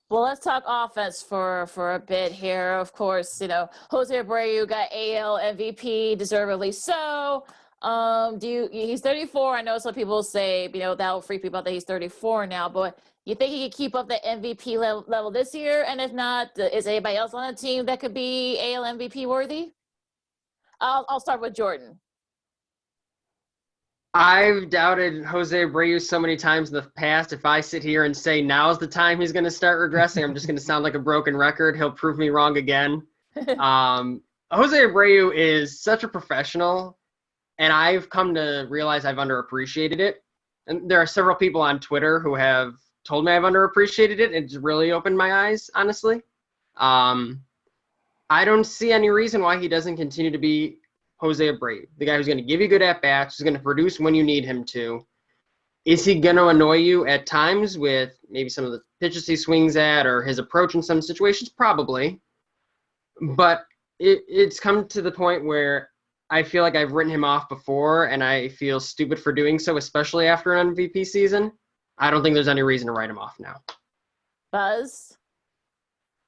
Well, let's talk offense for a bit here. Of course, Jose Abreu got AL MVP, deservedly so. He's 34. I know some people say, that'll freak people out that he's 34 now, but you think he could keep up the MVP level this year? And if not, is anybody else on the team that could be AL MVP worthy? I'll start with Jordan. I've doubted Jose Abreu so many times in the past. If I sit here and say now's the time he's going to start regressing, I'm just going to sound like a broken record. He'll prove me wrong again. Jose Abreu is such a professional, and I've come to realize I've underappreciated it. And there are several people on Twitter who have told me I've underappreciated it. It's really opened my eyes, honestly. I don't see any reason why he doesn't continue to be Jose Abreu, the guy who's going to give you good at-bats, who's going to produce when you need him to. Is he going to annoy you at times with maybe some of the pitches he swings at or his approach in some situations? Probably. But it's come to the point where I feel like I've written him off before, and I feel stupid for doing so, especially after an MVP season. I don't think there's any reason to write him off now. Buzz?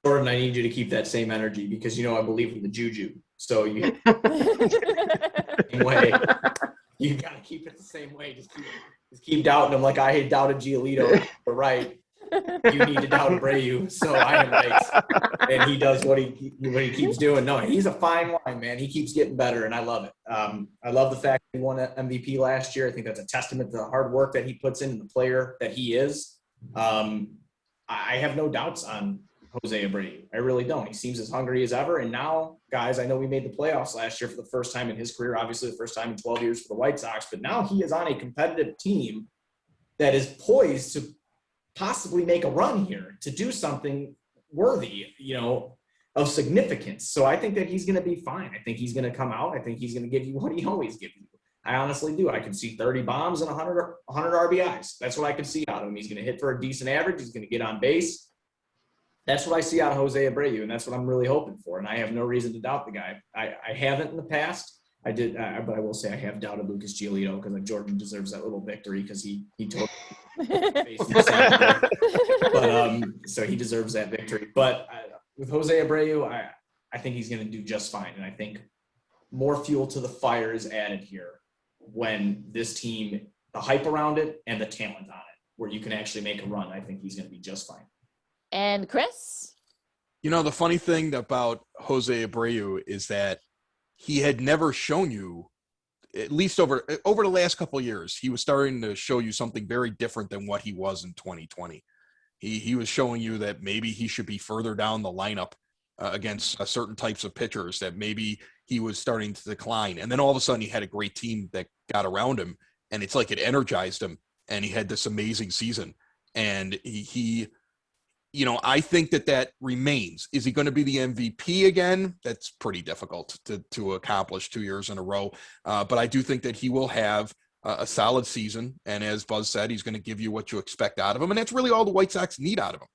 Jordan, I need you to keep that same energy because, I believe in the juju. So you same way. You got to keep it the same way. Just keep doubting him like I had doubted Giolito. But right, you need to doubt Abreu. So I am right, and he does what he keeps doing. No, he's a fine wine, man. He keeps getting better, and I love it. I love the fact that he won MVP last year. I think that's a testament to the hard work that he puts in, the player that he is. I have no doubts on Jose Abreu. I really don't. He seems as hungry as ever. And now, guys, I know we made the playoffs last year for the first time in his career, obviously the first time in 12 years for the White Sox, but now he is on a competitive team that is poised to possibly make a run here, to do something worthy, of significance. So I think that he's going to be fine. I think he's going to come out. I think he's going to give you what he always gives you. I honestly do. I can see 30 bombs and 100 RBIs. That's what I can see out of him. He's going to hit for a decent average. He's going to get on base. That's what I see out of Jose Abreu, and that's what I'm really hoping for. And I have no reason to doubt the guy. I haven't in the past. I did, but I will say I have doubted Lucas Giolito because Jordan deserves that little victory because he told me. But so he deserves that victory. But with Jose Abreu, I think he's going to do just fine. And I think more fuel to the fire is added here when this team, the hype around it and the talent on it, where you can actually make a run. I think he's going to be just fine. And Chris? The funny thing about Jose Abreu is that he had never shown you, at least over the last couple of years, he was starting to show you something very different than what he was in 2020. He was showing you that maybe he should be further down the lineup against certain types of pitchers, that maybe he was starting to decline. And then all of a sudden he had a great team that got around him, and it's like it energized him, and he had this amazing season. And I think that remains. Is he going to be the MVP again? That's pretty difficult to accomplish 2 years in a row. But I do think that he will have a solid season. And as Buzz said, he's going to give you what you expect out of him. And that's really all the White Sox need out of him.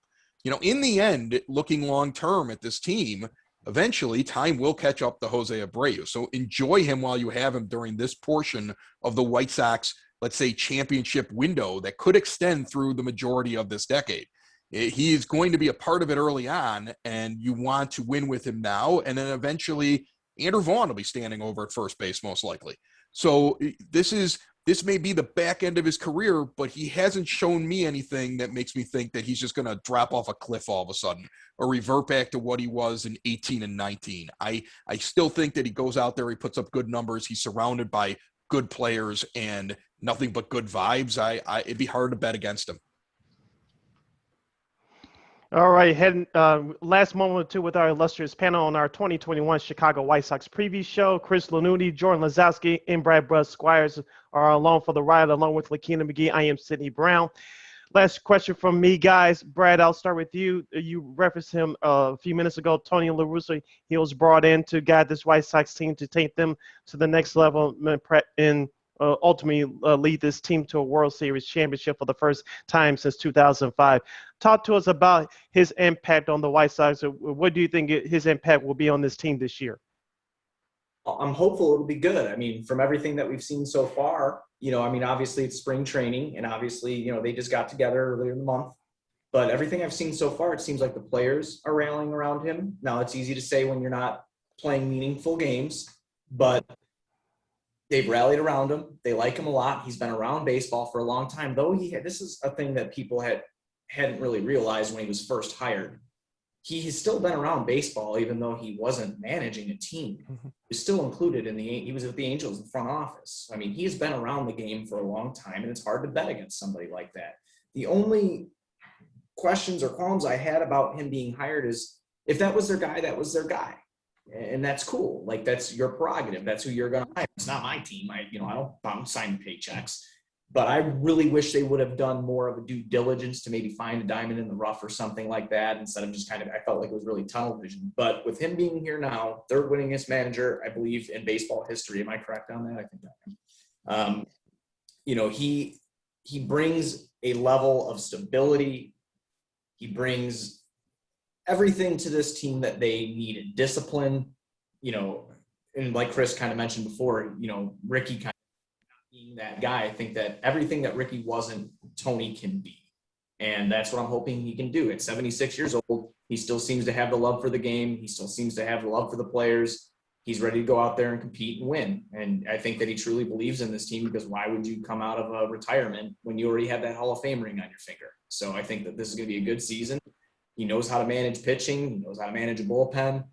In the end, looking long-term at this team, eventually time will catch up to Jose Abreu. So enjoy him while you have him during this portion of the White Sox, let's say, championship window that could extend through the majority of this decade. He is going to be a part of it early on, and you want to win with him now. And then eventually Andrew Vaughn will be standing over at first base, most likely. So this may be the back end of his career, but he hasn't shown me anything that makes me think that he's just going to drop off a cliff all of a sudden or revert back to what he was in 18 and 19. I still think that he goes out there, he puts up good numbers. He's surrounded by good players and nothing but good vibes. It'd be hard to bet against him. All right, heading last moment or two with our illustrious panel on our 2021 Chicago White Sox preview show. Chris Lanuti, Jordan Lazowski, and Brad Bruss Squires are along for the ride, along with Lakeena McGee. I am Sidney Brown. Last question from me, guys. Brad, I'll start with you. You referenced him a few minutes ago. Tony La Russa, he was brought in to guide this White Sox team to take them to the next level and ultimately lead this team to a World Series championship for the first time since 2005. Talk to us about his impact on the White Sox. What do you think his impact will be on this team this year? I'm hopeful it'll be good. I mean, from everything that we've seen so far, obviously it's spring training, and obviously, they just got together earlier in the month. But everything I've seen so far, it seems like the players are rallying around him. Now, it's easy to say when you're not playing meaningful games, but they've rallied around him. They like him a lot. He's been around baseball for a long time, though this is a thing that people hadn't really realized when he was first hired. He has still been around baseball, even though he wasn't managing a team. He was still included he was with the Angels in the front office. I mean, he's been around the game for a long time, and it's hard to bet against somebody like that. The only questions or qualms I had about him being hired is if that was their guy, that was their guy. And that's cool. Like, that's your prerogative. That's who you're going to hire. It's not my team. I'm signing paychecks. But I really wish they would have done more of a due diligence to maybe find a diamond in the rough or something like that, instead of just I felt like it was really tunnel vision. But with him being here now, third winningest manager, I believe, in baseball history. Am I correct on that? I think I am. He brings a level of stability. He brings everything to this team that they needed. Discipline, and like Chris kind of mentioned before, Ricky kind of being that guy. I think that everything that Ricky wasn't, Tony can be. And that's what I'm hoping he can do. At 76 years old, he still seems to have the love for the game. He still seems to have the love for the players. He's ready to go out there and compete and win. And I think that he truly believes in this team, because why would you come out of a retirement when you already have that Hall of Fame ring on your finger? So I think that this is going to be a good season. He knows how to manage pitching. He knows how to manage a bullpen.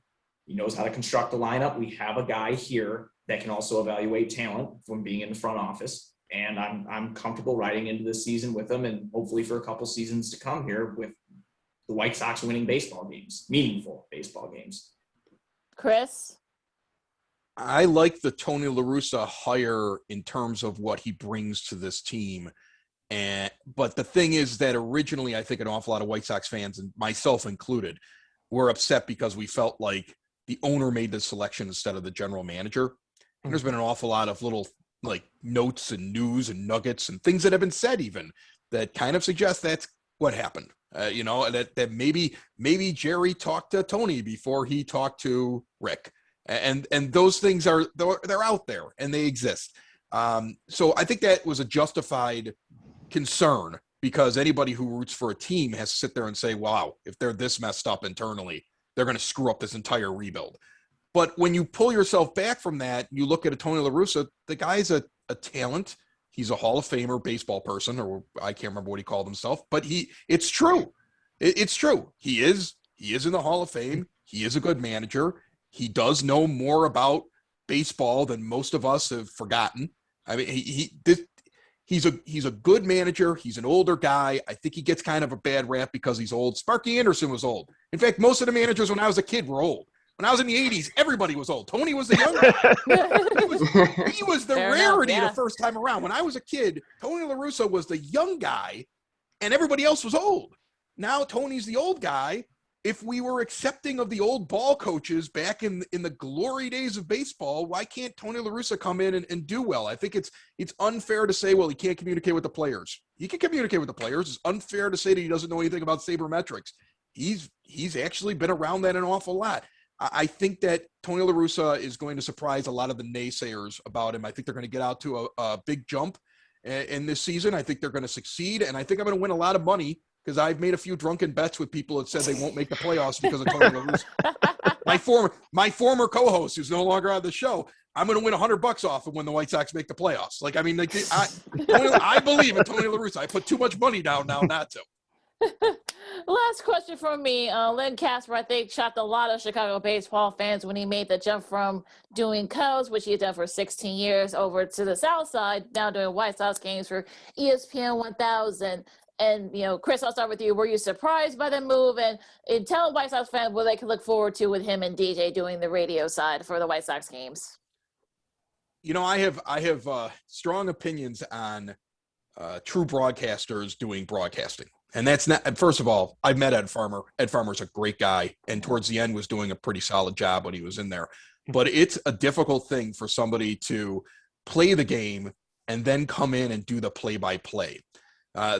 He knows how to construct a lineup. We have a guy here that can also evaluate talent from being in the front office. And I'm comfortable riding into this season with him, and hopefully for a couple seasons to come here with the White Sox winning baseball games, meaningful baseball games. Chris? I like the Tony La Russa hire in terms of what he brings to this team. But the thing is that originally, I think an awful lot of White Sox fans, and myself included, were upset because we felt like the owner made the selection instead of the general manager. And there's been an awful lot of little notes and news and nuggets and things that have been said even that kind of suggest that's what happened. That maybe Jerry talked to Tony before he talked to Rick. And those things they're out there and they exist. So I think that was a justified concern, because anybody who roots for a team has to sit there and say, wow, if they're this messed up internally, they're going to screw up this entire rebuild. But when you pull yourself back from that, you look at a Tony La Russa, the guy's a talent. He's a Hall of Famer baseball person, or I can't remember what he called himself, but it's true. It's true. He is in the Hall of Fame. He is a good manager. He does know more about baseball than most of us have forgotten. I mean, he's a good manager. He's an older guy. I think he gets kind of a bad rap because he's old. Sparky Anderson was old. In fact, most of the managers when I was a kid were old. When I was in the 80s, everybody was old. Tony was the young guy. He was the Fair rarity enough, yeah. the first time around. When I was a kid, Tony La Russa was the young guy, and everybody else was old. Now Tony's the old guy. If we were accepting of the old ball coaches back in the glory days of baseball, why can't Tony La Russa come in and do well? I think it's unfair to say, well, he can't communicate with the players. He can communicate with the players. It's unfair to say that he doesn't know anything about sabermetrics. He's actually been around that an awful lot. I think that Tony La Russa is going to surprise a lot of the naysayers about him. I think they're going to get out to a big jump in this season. I think they're going to succeed, and I think I'm going to win a lot of money, because I've made a few drunken bets with people that said they won't make the playoffs because of Tony La Russa. My former co-host, who's no longer on the show, I'm going to win $100 off of when the White Sox make the playoffs. I believe in Tony La Russa. I put too much money down now not to. Last question from me. Len Kasper, I think, shocked a lot of Chicago baseball fans when he made the jump from doing Cubs, which he's done for 16 years, over to the South Side, now doing White Sox games for ESPN 1000. And Chris, I'll start with you. Were you surprised by the move? And tell White Sox fans what they can look forward to with him and DJ doing the radio side for the White Sox games. I have strong opinions on true broadcasters doing broadcasting. And that's not, first of all, I've met Ed Farmer. Ed Farmer's a great guy, and towards the end was doing a pretty solid job when he was in there. But it's a difficult thing for somebody to play the game and then come in and do the play-by-play.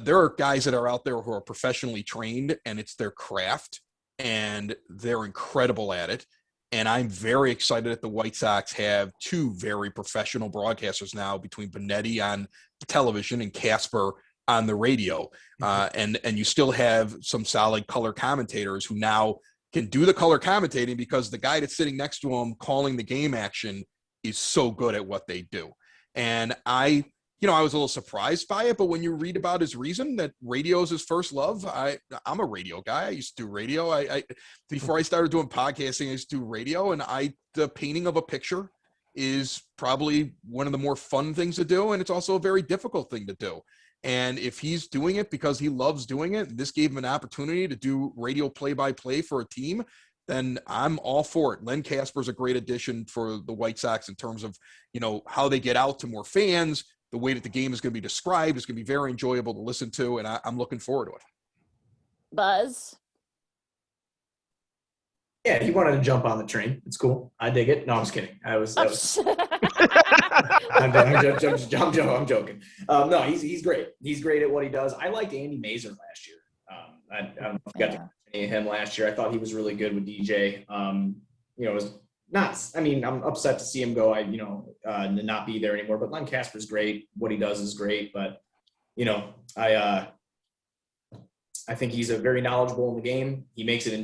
There are guys that are out there who are professionally trained, and it's their craft, and they're incredible at it. And I'm very excited that the White Sox have two very professional broadcasters now, between Benetti on television and Kasper on the radio. And you still have some solid color commentators who now can do the color commentating, because the guy that's sitting next to him calling the game action is so good at what they do. And I was a little surprised by it, but when you read about his reason that radio is his first love, I'm a radio guy. I used to do radio. Before I started doing podcasting, I used to do radio, and the painting of a picture is probably one of the more fun things to do, and it's also a very difficult thing to do. And if he's doing it because he loves doing it, and this gave him an opportunity to do radio play-by-play for a team, then I'm all for it. Len Kasper is a great addition for the White Sox in terms of, how they get out to more fans. The way that the game is going to be described is going to be very enjoyable to listen to, and I'm looking forward to it. Buzz? Yeah, he wanted to jump on the train. It's cool. I dig it. No, I'm just kidding. I'm joking. No, he's great. He's great at what he does. I liked Andy Mazer last year. I don't know if you got to catch any of him last year. I thought he was really good with DJ. It was not. I mean, I'm upset to see him go. Not be there anymore. But Len Kasper's great. What he does is great. But I think he's a very knowledgeable in the game. He makes it an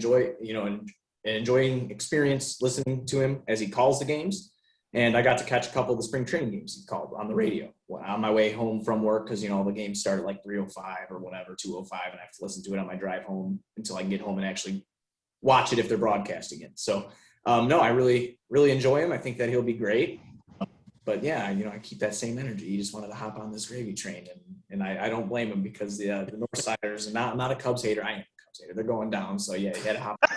enjoying experience listening to him as he calls the games. And I got to catch a couple of the spring training games he called on the radio on my way home from work, because, the games start at like 3:05 or whatever, 2:05, and I have to listen to it on my drive home until I can get home and actually watch it if they're broadcasting it. So, no, I really, really enjoy him. I think that he'll be great. But, yeah, I keep that same energy. He just wanted to hop on this gravy train, and I don't blame him, because the Northsiders, and I'm not a Cubs hater. I am a Cubs hater. They're going down, so, yeah, he had to hop on.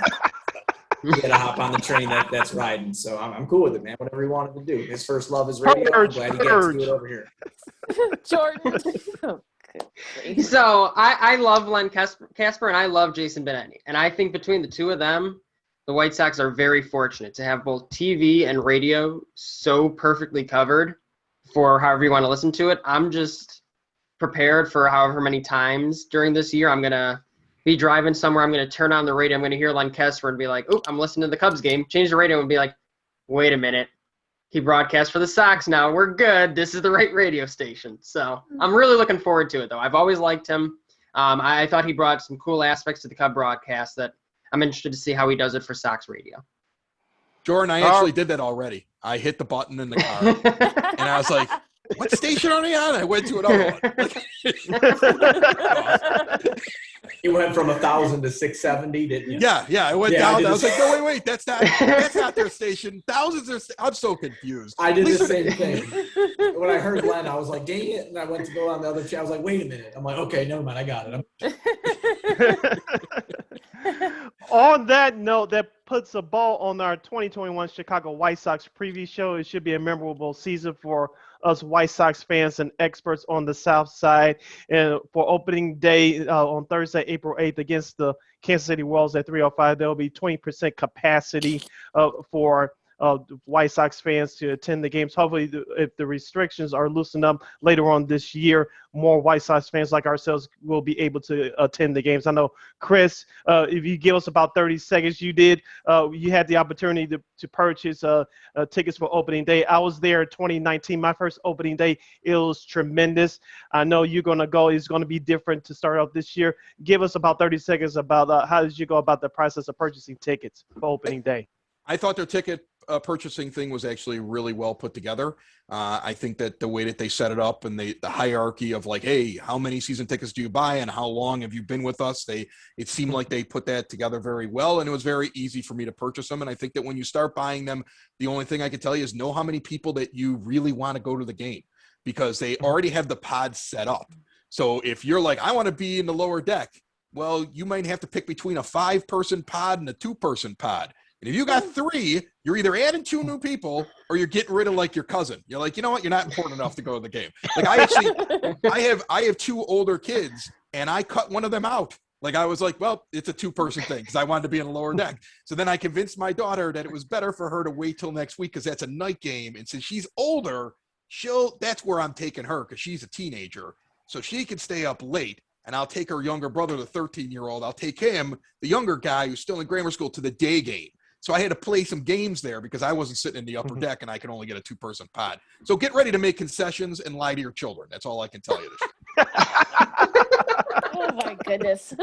He had to hop on the train that's riding. So I'm cool with it, man. Whatever he wanted to do. His first love is radio. I'm glad he gets to do it over here. Jordan. So I love Len Kasper, and I love Jason Benetti. And I think between the two of them, the White Sox are very fortunate to have both TV and radio so perfectly covered for however you want to listen to it. I'm just prepared for however many times during this year I'm going to be driving somewhere, I'm going to turn on the radio, I'm going to hear Len Kasper and be like, oh, I'm listening to the Cubs game, change the radio and be like, wait a minute, he broadcasts for the Sox now, we're good, this is the right radio station. So I'm really looking forward to it, though. I've always liked him. I thought he brought some cool aspects to the Cub broadcast that I'm interested to see how he does it for Sox radio. Jordan, I actually did that already. I hit the button in the car, and I was like, what station are they on? I went to another one. You went from 1,000 to 670, didn't you? Yeah. I went down. I was like, no, wait, that's not their station. Thousands are. I'm so confused. I did the same thing. When I heard Len, I was like, dang it, and I went to go on the other channel. I was like, wait a minute. I'm like, okay, never mind, I got it. On that note, that puts a bow on our 2021 Chicago White Sox preview show. It should be a memorable season for us White Sox fans and experts on the South Side. And for opening day on Thursday, April 8th, against the Kansas City Royals at 3:05, there will be 20% capacity for White Sox fans to attend the games. Hopefully, if the restrictions are loosened up later on this year, more White Sox fans like ourselves will be able to attend the games. I know, Chris, if you give us about 30 seconds, you had the opportunity to purchase tickets for opening day. I was there in 2019, my first opening day. It was tremendous. I know you're going to go. It's going to be different to start off this year. Give us about 30 seconds about how did you go about the process of purchasing tickets for opening day? I thought their ticket purchasing thing was actually really well put together. I think that the way that they set it up and the hierarchy of like, hey, how many season tickets do you buy and how long have you been with us? It seemed like they put that together very well, and it was very easy for me to purchase them. And I think that when you start buying them, the only thing I can tell you is know how many people that you really want to go to the game, because they already have the pods set up. So if you're like, I want to be in the lower deck, well, you might have to pick between a 5-person pod and a 2-person pod. And if you got 3, you're either adding 2 new people or you're getting rid of like your cousin. You're like, you know what? You're not important enough to go to the game. Like I have 2 older kids and I cut one of them out. Like I was like, well, it's a 2-person thing because I wanted to be in a lower deck. So then I convinced my daughter that it was better for her to wait till next week because that's a night game. And since she's older, that's where I'm taking her because she's a teenager. So she can stay up late. And I'll take her younger brother, the 13-year-old. I'll take him, the younger guy who's still in grammar school, to the day game. So I had to play some games there because I wasn't sitting in the upper deck and I can only get a 2-person pod. So get ready to make concessions and lie to your children. That's all I can tell you this year. Oh my goodness.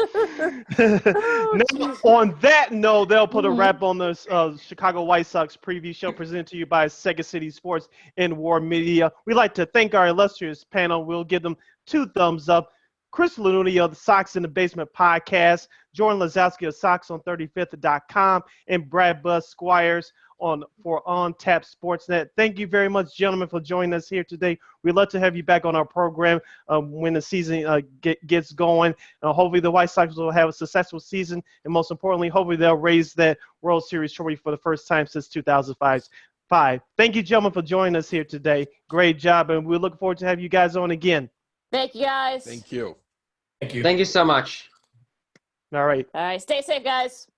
Now, on that note, they'll put a wrap on this Chicago White Sox preview show presented to you by Second City Sports and War Media. We'd like to thank our illustrious panel. We'll give them 2 thumbs up. Chris Lanuti of the Sox in the Basement podcast, Jordan Lazowski of SoxOn35th.com, and Brad Buzz Squires for On Tap Sportsnet. Thank you very much, gentlemen, for joining us here today. We'd love to have you back on our program when the season gets going. Hopefully the White Sox will have a successful season, and most importantly, hopefully they'll raise that World Series trophy for the first time since 2005. Thank you, gentlemen, for joining us here today. Great job, and we look forward to have you guys on again. Thank you, guys. Thank you. Thank you. Thank you so much. All right. All right. Stay safe, guys.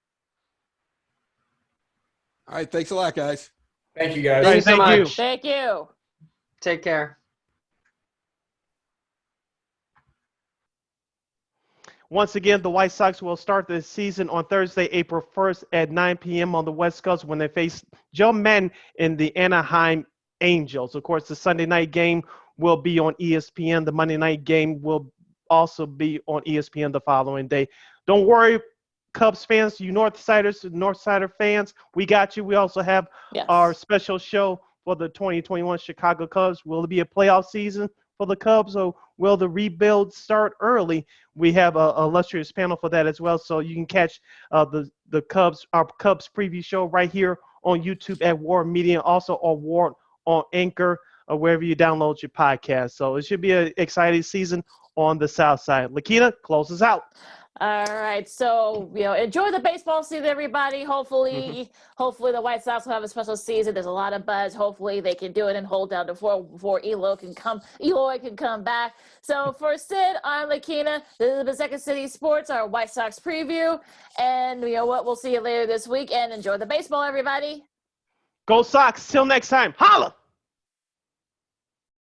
All right. Thanks a lot, guys. Thank you, guys. Thank you so Thank you. much. Thank you. Take care. Once again, the White Sox will start the season on Thursday, April 1st at 9 p.m. on the West Coast when they face Joe Madden in the Anaheim Angels. Of course, the Sunday night game will be on ESPN. The Monday night game will also be on ESPN the following day. Don't worry, Cubs fans, you Northsider fans, we got you. We also have our special show for the 2021 Chicago Cubs. Will it be a playoff season for the Cubs, or will the rebuild start early? We have a illustrious panel for that as well, so you can catch our Cubs preview show right here on YouTube at War Media, also on War on Anchor, or wherever you download your podcast. So it should be an exciting season on the South Side. Lakeena, close us out. All right. So, enjoy the baseball season, everybody. Hopefully the White Sox will have a special season. There's a lot of buzz. Hopefully they can do it and hold down before Eloy can come back. So for Sid, I'm Lakeena. This has been Second City Sports, our White Sox preview. And you know what? We'll see you later this week. And enjoy the baseball, everybody. Go Sox. Till next time. Holla!